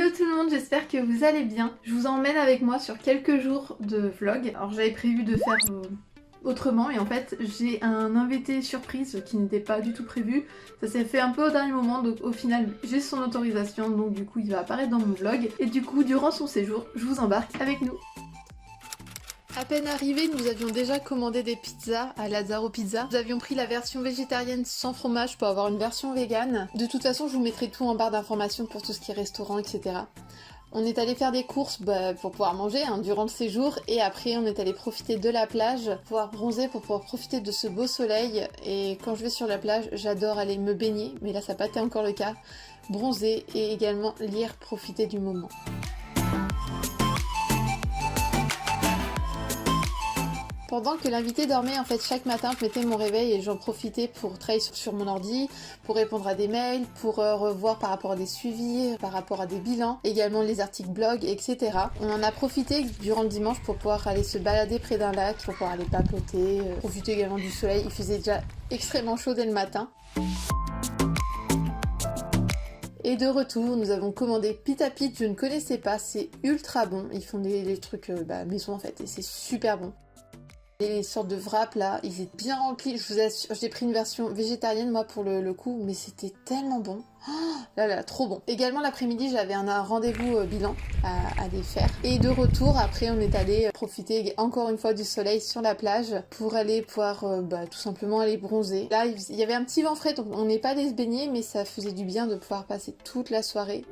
Hello tout le monde, j'espère que vous allez bien. Je vous emmène avec moi sur quelques jours de vlog. Alors j'avais prévu de faire autrement, mais en fait j'ai un invité surprise qui n'était pas du tout prévu. Ça s'est fait un peu au dernier moment, donc au final j'ai son autorisation, donc du coup il va apparaître dans mon vlog. Et du coup durant son séjour, je vous embarque avec nous. À peine arrivés, nous avions déjà commandé des pizzas à Lazzaro Pizza. Nous avions pris la version végétarienne sans fromage pour avoir une version végane. De toute façon, je vous mettrai tout en barre d'informations pour tout ce qui est restaurant, etc. On est allé faire des courses pour pouvoir manger durant le séjour, et après on est allé profiter de la plage, pour pouvoir bronzer, pour pouvoir profiter de ce beau soleil. Et quand je vais sur la plage, j'adore aller me baigner, mais là ça n'a pas été encore le cas. Bronzer et également lire, profiter du moment. Pendant que l'invité dormait, en fait, chaque matin, je mettais mon réveil et j'en profitais pour travailler sur mon ordi, pour répondre à des mails, pour revoir par rapport à des suivis, par rapport à des bilans, également les articles blog, etc. On en a profité durant le dimanche pour pouvoir aller se balader près d'un lac, pour pouvoir aller papoter, profiter également du soleil. Il faisait déjà extrêmement chaud dès le matin. Et de retour, nous avons commandé Pita Pit, je ne connaissais pas, c'est ultra bon. Ils font des trucs maison en fait, et c'est super bon. Les sortes de wraps là, ils étaient bien remplis, je vous assure, j'ai pris une version végétarienne moi pour le coup, mais c'était tellement bon. Oh, là, trop bon. Également l'après-midi, j'avais un rendez-vous bilan à aller faire. Et de retour, après on est allé profiter encore une fois du soleil sur la plage pour aller pouvoir tout simplement aller bronzer. Là, il y avait un petit vent frais, donc on n'est pas allé se baigner, mais ça faisait du bien de pouvoir passer toute la soirée.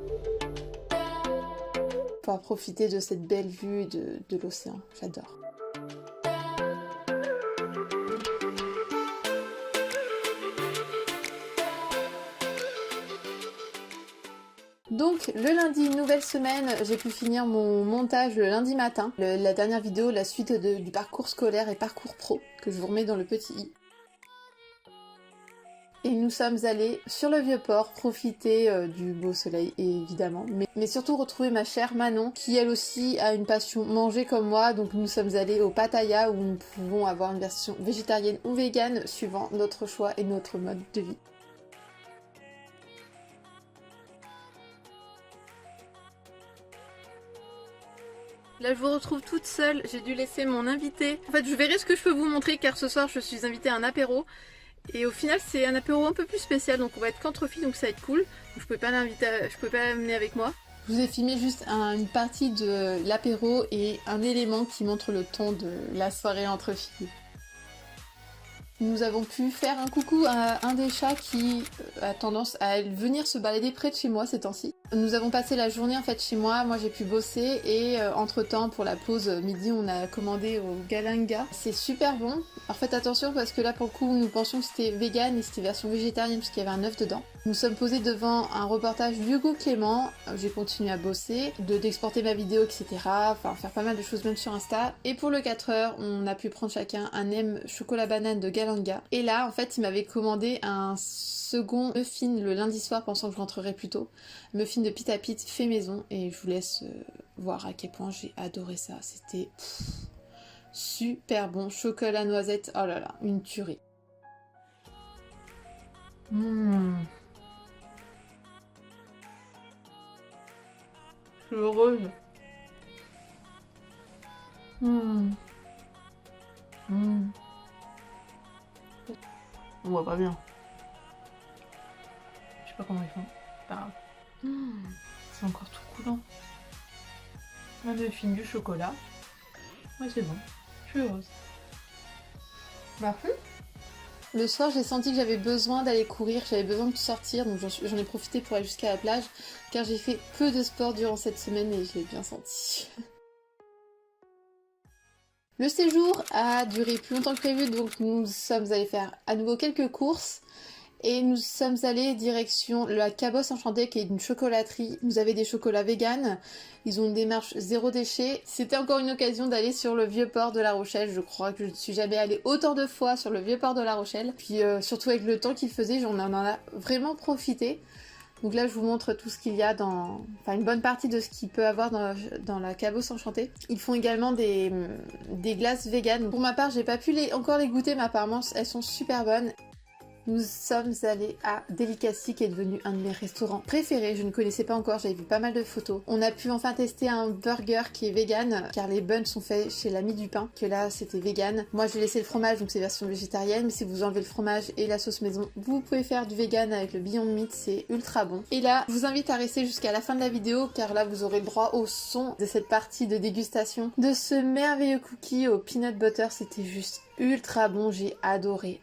Pouvoir profiter de cette belle vue de l'océan, j'adore. Donc le lundi, nouvelle semaine, j'ai pu finir mon montage le lundi matin. La dernière vidéo, la suite du parcours scolaire et parcours pro, que je vous remets dans le petit i. Et nous sommes allés sur le Vieux-Port profiter du beau soleil, évidemment. Mais surtout retrouver ma chère Manon, qui elle aussi a une passion manger comme moi. Donc nous sommes allés au Pattaya, où nous pouvons avoir une version végétarienne ou végane, suivant notre choix et notre mode de vie. Là je vous retrouve toute seule, j'ai dû laisser mon invité. En fait je verrai ce que je peux vous montrer car ce soir je suis invitée à un apéro. Et au final c'est un apéro un peu plus spécial, donc on va être qu'entre filles, donc ça va être cool. Donc je pouvais pas l'amener avec moi. Je vous ai filmé juste une partie de l'apéro et un élément qui montre le ton de la soirée entre filles. Nous avons pu faire un coucou à un des chats qui a tendance à venir se balader près de chez moi ces temps-ci. Nous avons passé la journée en fait chez moi j'ai pu bosser et entre temps pour la pause midi on a commandé au Galanga. C'est super bon. Alors faites attention parce que là pour le coup nous pensions que c'était vegan et c'était version végétarienne parce qu'il y avait un œuf dedans. Nous sommes posés devant un reportage d'Hugo Clément, j'ai continué à bosser, d'exporter ma vidéo etc. Enfin faire pas mal de choses même sur Insta. Et pour le 4 heures on a pu prendre chacun un M chocolat banane de Galanga. Et là en fait il m'avait commandé un second muffin le lundi soir pensant que je rentrerais plus tôt. Muffin de Pita Pit fait maison et je vous laisse voir à quel point j'ai adoré ça. C'était super bon. Chocolat noisette, oh là là, une tuerie. Je suis heureuse. On voit pas bien. Je sais pas comment ils font. Pas grave. C'est encore tout coulant. Un muffin du chocolat. Ouais, c'est bon. Je suis heureuse. Parfait. Le soir, j'ai senti que j'avais besoin d'aller courir, j'avais besoin de sortir, donc j'en ai profité pour aller jusqu'à la plage, car j'ai fait peu de sport durant cette semaine et je l'ai bien senti. Le séjour a duré plus longtemps que prévu, donc nous sommes allés faire à nouveau quelques courses. Et nous sommes allés direction la Cabosse Enchantée qui est une chocolaterie. Vous avez des chocolats véganes, ils ont une démarche zéro déchet. C'était encore une occasion d'aller sur le vieux port de La Rochelle. Je crois que je ne suis jamais allée autant de fois sur le vieux port de La Rochelle. Puis surtout avec le temps qu'il faisait, on en a vraiment profité. Donc là je vous montre tout ce qu'il y a une bonne partie de ce qu'il peut avoir dans la Cabosse Enchantée. Ils font également des glaces véganes. Pour ma part j'ai pas pu encore les goûter mais apparemment elles sont super bonnes. Nous sommes allés à Delicacy qui est devenu un de mes restaurants préférés. Je ne connaissais pas encore, j'avais vu pas mal de photos. On a pu enfin tester un burger qui est vegan car les buns sont faits chez l'ami du pain, que là c'était vegan. Moi j'ai laissé le fromage donc c'est version végétarienne, mais si vous enlevez le fromage et la sauce maison, vous pouvez faire du vegan avec le Beyond Meat, c'est ultra bon. Et là, je vous invite à rester jusqu'à la fin de la vidéo car là vous aurez droit au son de cette partie de dégustation de ce merveilleux cookie au peanut butter. C'était juste ultra bon, j'ai adoré,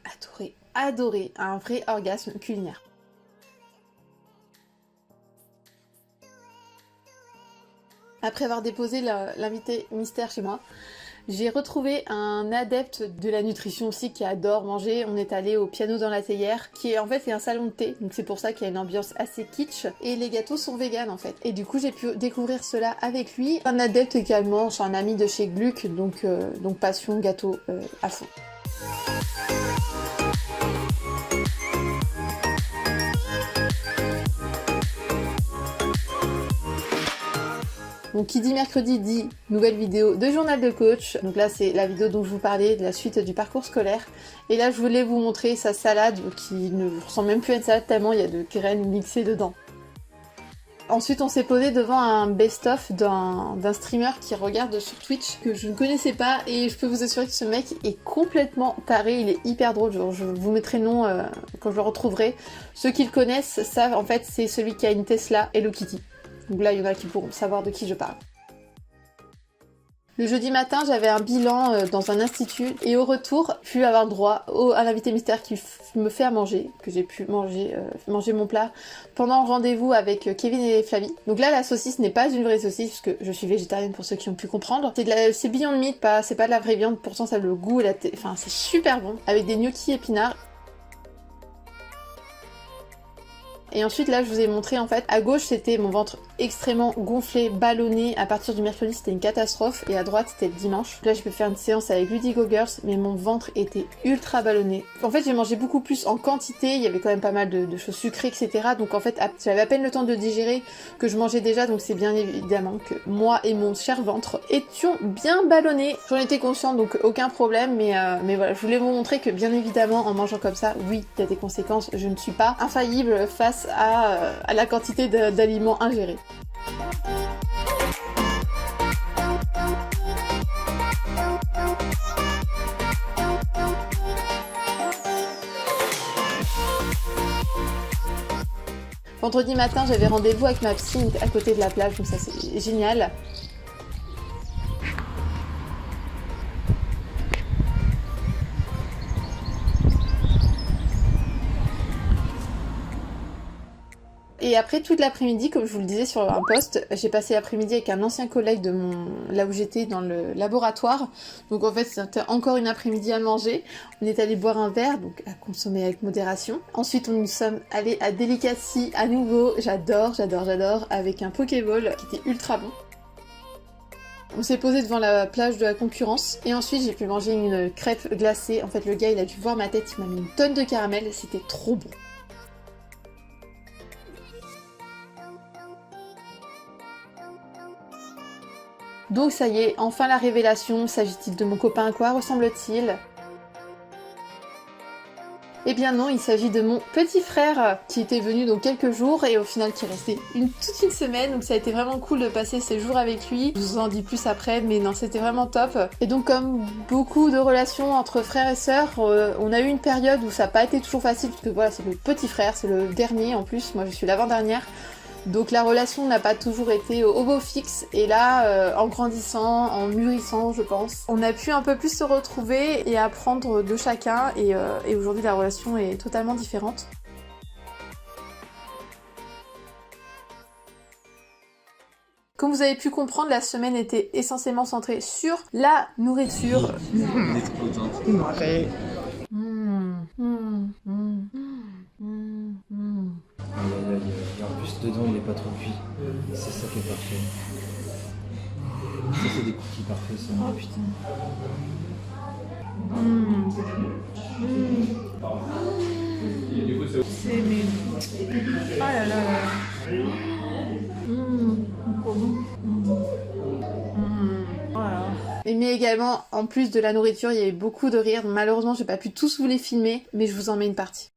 un vrai orgasme culinaire. Après avoir déposé l'invité mystère chez moi, j'ai retrouvé un adepte de la nutrition aussi qui adore manger. On est allé au Piano dans la théière, qui est en fait un salon de thé, donc c'est pour ça qu'il y a une ambiance assez kitsch. Et les gâteaux sont véganes en fait. Et du coup j'ai pu découvrir cela avec lui. Un adepte également, c'est un ami de chez Gluck, donc passion gâteau à fond. Donc qui dit mercredi dit nouvelle vidéo de journal de coach. Donc là c'est la vidéo dont je vous parlais, de la suite du parcours scolaire. Et là je voulais vous montrer sa salade qui ne ressemble même plus à une salade tellement il y a de graines mixées dedans. Ensuite on s'est posé devant un best-of d'un streamer qui regarde sur Twitch que je ne connaissais pas et je peux vous assurer que ce mec est complètement taré, il est hyper drôle, je vous mettrai le nom quand je le retrouverai. Ceux qui le connaissent savent en fait c'est celui qui a une Tesla Hello Kitty. Donc là, il y en a qui pourront savoir de qui je parle. Le jeudi matin, j'avais un bilan dans un institut et au retour, j'ai pu avoir droit à l'invité mystère qui me fait à manger, que j'ai pu manger mon plat pendant le rendez-vous avec Kevin et Flavie. Donc là, la saucisse n'est pas une vraie saucisse, parce que je suis végétarienne pour ceux qui ont pu comprendre. C'est Beyond Meat, c'est pas de la vraie viande, pourtant ça a le goût, enfin c'est super bon, avec des gnocchis épinards. Et ensuite là je vous ai montré en fait, à gauche c'était mon ventre extrêmement gonflé, ballonné, à partir du mercredi c'était une catastrophe et à droite c'était le dimanche. Là je peux faire une séance avec Ludigo Girls mais mon ventre était ultra ballonné. En fait j'ai mangé beaucoup plus en quantité, il y avait quand même pas mal de choses sucrées etc. Donc en fait j'avais à peine le temps de digérer que je mangeais déjà, donc c'est bien évidemment que moi et mon cher ventre étions bien ballonnés. J'en étais consciente donc aucun problème, mais voilà, je voulais vous montrer que bien évidemment en mangeant comme ça, oui il y a des conséquences, je ne suis pas infaillible face à la quantité d'aliments ingérés. Vendredi matin, j'avais rendez-vous avec ma psy à côté de la plage, donc ça c'est génial. Et après toute l'après-midi, comme je vous le disais sur un post, j'ai passé l'après-midi avec un ancien collègue de là où j'étais dans le laboratoire. Donc en fait c'était encore une après-midi à manger. On est allé boire un verre, donc à consommer avec modération. Ensuite nous sommes allés à Delicacy à nouveau. J'adore, avec un Pokéball qui était ultra bon. On s'est posé devant la plage de la Concurrence et ensuite j'ai pu manger une crêpe glacée. En fait le gars il a dû voir ma tête, il m'a mis une tonne de caramel, c'était trop bon. Donc ça y est, enfin la révélation, s'agit-il de mon copain? À quoi ressemble-t-il? Eh bien non, il s'agit de mon petit frère qui était venu donc quelques jours et au final qui est resté toute une semaine, donc ça a été vraiment cool de passer ces jours avec lui. Je vous en dis plus après, mais non, c'était vraiment top. Et donc comme beaucoup de relations entre frères et sœurs, on a eu une période où ça n'a pas été toujours facile, parce que voilà, c'est le petit frère, c'est le dernier en plus, moi je suis l'avant-dernière. Donc la relation n'a pas toujours été au beau fixe, et là, en grandissant, en mûrissant je pense, on a pu un peu plus se retrouver et apprendre de chacun, et aujourd'hui la relation est totalement différente. Comme vous avez pu comprendre, la semaine était essentiellement centrée sur la nourriture. Et en plus dedans il est pas trop cuit. C'est ça qui est parfait. Ça c'est des cookies parfaits ça. Oh putain. C'est mes... Oh là là là. Trop bon. Voilà. Mais également, en plus de la nourriture, il y avait beaucoup de rires. Malheureusement, j'ai pas pu tous vous les filmer, mais je vous en mets une partie.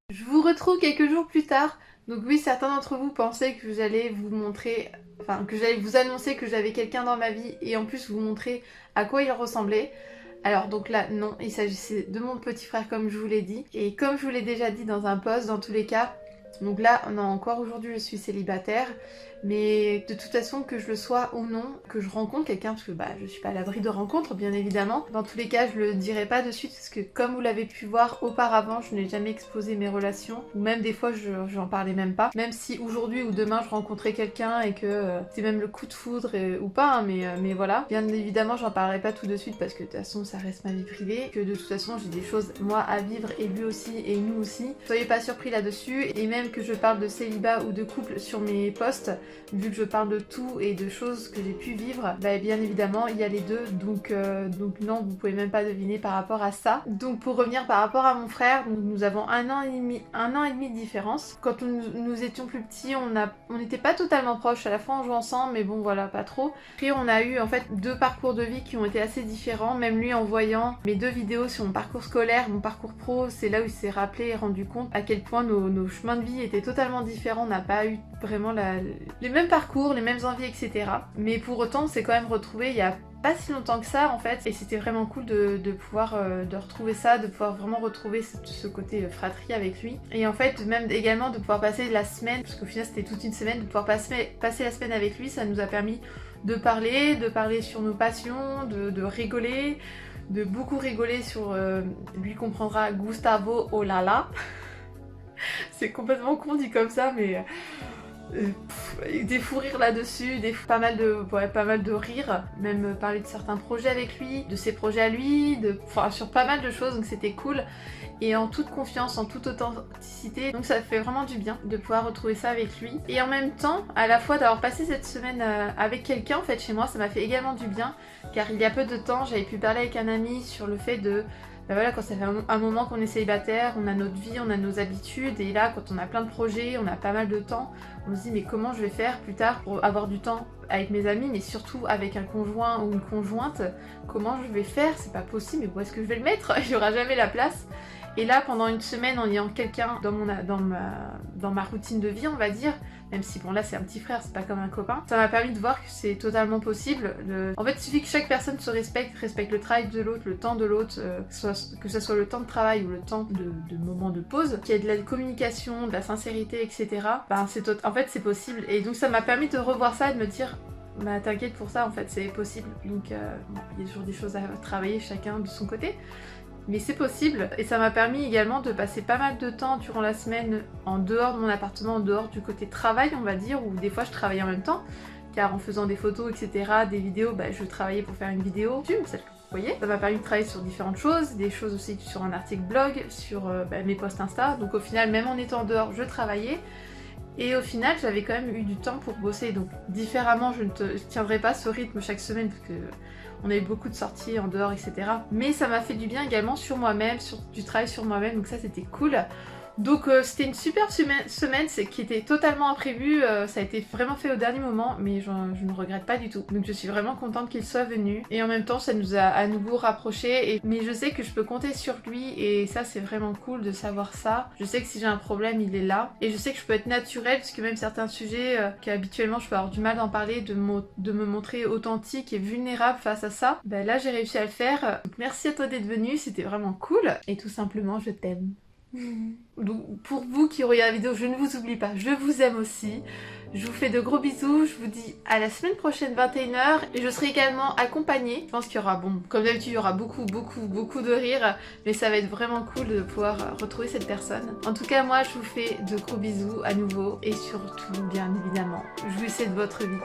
Je vous retrouve quelques jours plus tard. Donc oui, certains d'entre vous pensaient que j'allais vous montrer, enfin que j'allais vous annoncer que j'avais quelqu'un dans ma vie et en plus vous montrer à quoi il ressemblait. Alors donc là, non, il s'agissait de mon petit frère comme je vous l'ai dit. Et comme je vous l'ai déjà dit dans un post, dans tous les cas, donc là, non, encore aujourd'hui je suis célibataire. Mais de toute façon, que je le sois ou non, que je rencontre quelqu'un, parce que bah, je suis pas à l'abri de rencontres, bien évidemment. Dans tous les cas, je le dirai pas de suite, parce que comme vous l'avez pu voir auparavant, je n'ai jamais exposé mes relations, ou même des fois, j'en parlais même pas. Même si aujourd'hui ou demain, je rencontrais quelqu'un et que c'est même le coup de foudre ou pas, hein, mais voilà. Bien évidemment, j'en parlerai pas tout de suite, parce que de toute façon, ça reste ma vie privée, que de toute façon, j'ai des choses, moi, à vivre, et lui aussi, et nous aussi. Soyez pas surpris là-dessus, et même que je parle de célibat ou de couple sur mes posts, vu que je parle de tout et de choses que j'ai pu vivre, bah bien évidemment il y a les deux, donc non, vous pouvez même pas deviner par rapport à ça. Donc pour revenir par rapport à mon frère, donc nous avons un an et demi de différence. Quand nous étions plus petits, on n'était pas totalement proches, à la fois on jouait ensemble, mais bon voilà, pas trop. Après on a eu en fait deux parcours de vie qui ont été assez différents, même lui en voyant mes deux vidéos sur mon parcours scolaire, mon parcours pro, c'est là où il s'est rappelé et rendu compte à quel point nos chemins de vie étaient totalement différents, on n'a pas eu vraiment les mêmes parcours, les mêmes envies, etc. Mais pour autant, on s'est quand même retrouvés il y a pas si longtemps que ça en fait, et c'était vraiment cool de pouvoir de retrouver ça, de pouvoir vraiment retrouver ce côté fratrie avec lui. Et en fait, même également de pouvoir passer la semaine, parce qu'au final c'était toute une semaine, de pouvoir passer la semaine avec lui, ça nous a permis de parler sur nos passions, de rigoler, de beaucoup rigoler sur, lui comprendra Gustavo Olala. C'est complètement con dit comme ça, mais... des fous rires là-dessus, pas mal de rires, même parler de certains projets avec lui, de ses projets à lui, sur pas mal de choses, donc c'était cool. Et en toute confiance, en toute authenticité, donc ça fait vraiment du bien de pouvoir retrouver ça avec lui. Et en même temps, à la fois d'avoir passé cette semaine avec quelqu'un en fait chez moi, ça m'a fait également du bien, car il y a peu de temps, j'avais pu parler avec un ami sur le fait de... Ben voilà, quand ça fait un moment qu'on est célibataire, on a notre vie, on a nos habitudes, et là quand on a plein de projets, on a pas mal de temps, on se dit mais comment je vais faire plus tard pour avoir du temps avec mes amis, mais surtout avec un conjoint ou une conjointe, comment je vais faire, c'est pas possible, mais où est-ce que je vais le mettre? Il n'y aura jamais la place. Et là, pendant une semaine, en ayant quelqu'un dans ma routine de vie, on va dire, même si bon là c'est un petit frère, c'est pas comme un copain, ça m'a permis de voir que c'est totalement possible. En fait, il suffit que chaque personne se respecte le travail de l'autre, le temps de l'autre, que ce soit le temps de travail ou le temps de moment de pause, qu'il y ait de la communication, de la sincérité, etc. Ben, en fait, c'est possible. Et donc ça m'a permis de revoir ça et de me dire... Bah t'inquiète pour ça en fait, c'est possible. Donc bon, il y a toujours des choses à travailler chacun de son côté. Mais c'est possible, et ça m'a permis également de passer pas mal de temps durant la semaine en dehors de mon appartement, en dehors du côté travail on va dire, où des fois je travaillais en même temps, car en faisant des photos etc, des vidéos, bah, je travaillais pour faire une vidéo, celle que vous voyez. Ça m'a permis de travailler sur différentes choses, des choses aussi sur un article blog, sur mes posts Insta, donc au final même en étant dehors je travaillais. Et au final, j'avais quand même eu du temps pour bosser, donc différemment, je ne tiendrai pas ce rythme chaque semaine parce que on a eu beaucoup de sorties en dehors, etc. Mais ça m'a fait du bien également sur moi-même, sur du travail sur moi-même, donc ça c'était cool. Donc c'était une super semaine qui était totalement imprévue, ça a été vraiment fait au dernier moment, mais je ne regrette pas du tout. Donc je suis vraiment contente qu'il soit venu, et en même temps ça nous a à nouveau rapprochés, mais je sais que je peux compter sur lui, et ça c'est vraiment cool de savoir ça. Je sais que si j'ai un problème il est là, et je sais que je peux être naturelle, puisque même certains sujets qu'habituellement je peux avoir du mal d'en parler, de me montrer authentique et vulnérable face à ça, ben là j'ai réussi à le faire. Donc merci à toi d'être venu, c'était vraiment cool, et tout simplement je t'aime. Donc pour vous qui regardez la vidéo, je ne vous oublie pas, je vous aime aussi. Je vous fais de gros bisous, je vous dis à la semaine prochaine 21h, et je serai également accompagnée. Je pense qu'il y aura, bon, comme d'habitude il y aura beaucoup de rire, mais ça va être vraiment cool de pouvoir retrouver cette personne. En tout cas moi je vous fais de gros bisous à nouveau, et surtout bien évidemment, jouissez de votre vie.